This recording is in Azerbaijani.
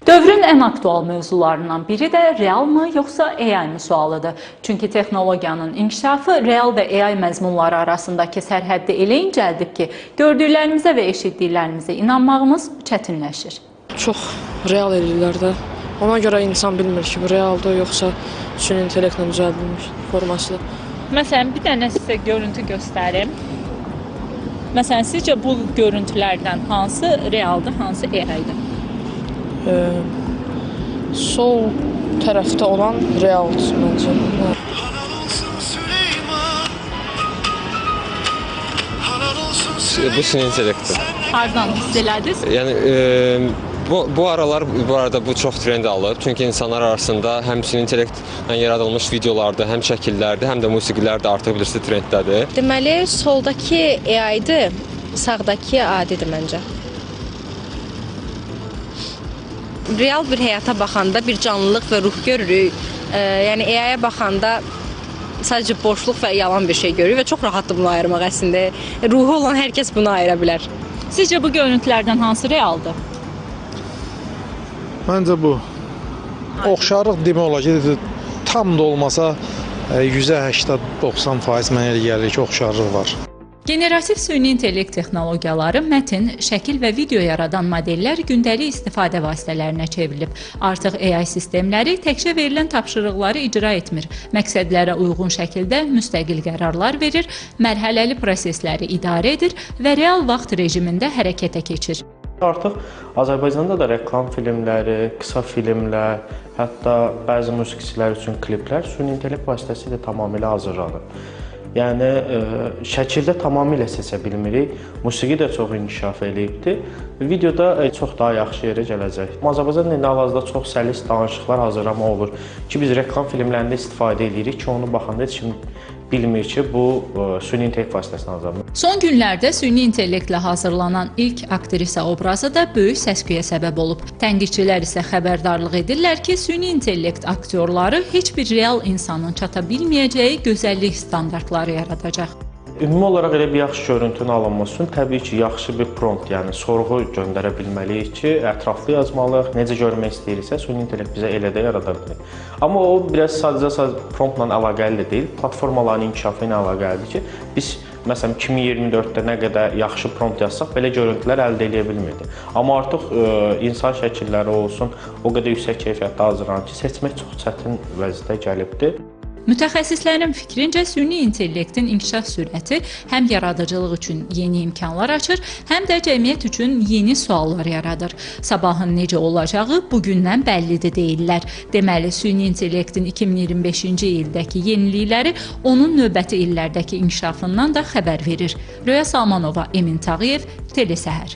Dövrün ən aktual mövzularından biri də real mı yoxsa AI mı sualıdır. Çünki texnologiyanın inkişafı real və AI məzmunları arasındakı sərhəddi elə incəldib ki, gördüklərimizə və eşitdiklərimizə inanmağımız çətinləşir. Çox real edirlər də. Ona görə insan bilmir ki, bu realdır yoxsa süni intellektlə düzəldilmiş formasıdır. Məsələn, bir dənə sizə görüntü göstərim. Məsələn, sizcə bu görüntülərdən hansı realdır, hansı AI-dır? Sol tərəfdə olan realdır məncə. Bu süni intellektdir. Hardan hiss elədiniz? Yəni bu aralar bu arada bu çox trend alıb. Çünki insanlar arasında həm süni intellektlə yaradılmış videolardır, həm şəkillərdir, həm də musiqilər də artıq bilirsiniz trenddədir. Deməli, soldakı AI-dır, sağdakı adidir məncə. Real bir həyata baxanda bir canlılıq və ruh görürük. Yəni AI-yə baxanda sadəcə boşluq və yalan bir şey görürük və çox rahatdır bunu ayırmaq əslində. Ruhu olan hər kəs bunu ayıra bilər. Sizcə bu görüntülərdən hansı realdır? Məncə bu. Oxşarlıq demək olar ki, tam da olmasa 180-90% mənə elə gəlir ki, oxşarlıq var. Generativ süni intellekt texnologiyaları mətn, şəkil və video yaradan modellər gündəlik istifadə vasitələrinə çevrilib. Artıq AI sistemləri təkcə verilən tapşırıqları icra etmir, məqsədlərə uyğun şəkildə müstəqil qərarlar verir, mərhələli prosesləri idarə edir və real vaxt rejimində hərəkətə keçir. Artıq Azərbaycanda da reklam filmləri, qısa filmlər, hətta bəzi musiqiçilər üçün kliplər süni intellekt vasitəsilə tamamilə hazırlanır. Yəni, şəkildə tamamilə seçə bilmirik. Musiqi də çox inkişaf eləyibdir. Videoda çox daha yaxşı yerə gələcək. Azərbaycanda indi hal-hazırda çox səlis danışıqlar hazırlama olur ki, biz reklam filmlərində istifadə edirik ki, onu baxanda heç kim bilmir ki, bu süni intellekt vasitəsilə hazırlanır. Son günlərdə süni intellektlə hazırlanan ilk aktrisa obrazı da böyük səs-küyə səbəb olub. Tənqidçilər isə xəbərdarlıq edirlər ki, süni intellekt aktyorları heç bir real insanın çata bilməyəcəyi gözəllik standartları yaradacaq. Ümumi olaraq elə bir yaxşı görüntünün alınması üçün təbii ki, yaxşı bir prompt, yəni sorğu göndərə bilməliyik ki, ətraflı yazmalıyıq, necə görmək istəyiriksə, süni intellekt bizə elə də yarada bilir. Amma o, biraz sadəcə promptla əlaqəli də deyil, platformaların inkişafı ilə əlaqəlidir ki, biz, məsələn, 2024-də nə qədər yaxşı prompt yazsaq, belə görüntülər əldə edə bilmirdik. Amma artıq insan şəkilləri olsun, o qədər yüksək keyfiyyətdə hazırlanır ki, seçmək çox çətin vəziyyətə gəlibdir. Mütəxəssislərin fikrincə süni intellektin inkişaf sürəti həm yaradıcılıq üçün yeni imkanlar açır, həm də cəmiyyət üçün yeni suallar yaradır. Sabahın necə olacağı bugündən bəllidir deyirlər. Deməli, süni intellektin 2025-ci ildəki yenilikləri onun növbəti illərdəki inkişafından da xəbər verir. Röya Salmanova, Emin Tağıyev, Telesəhər.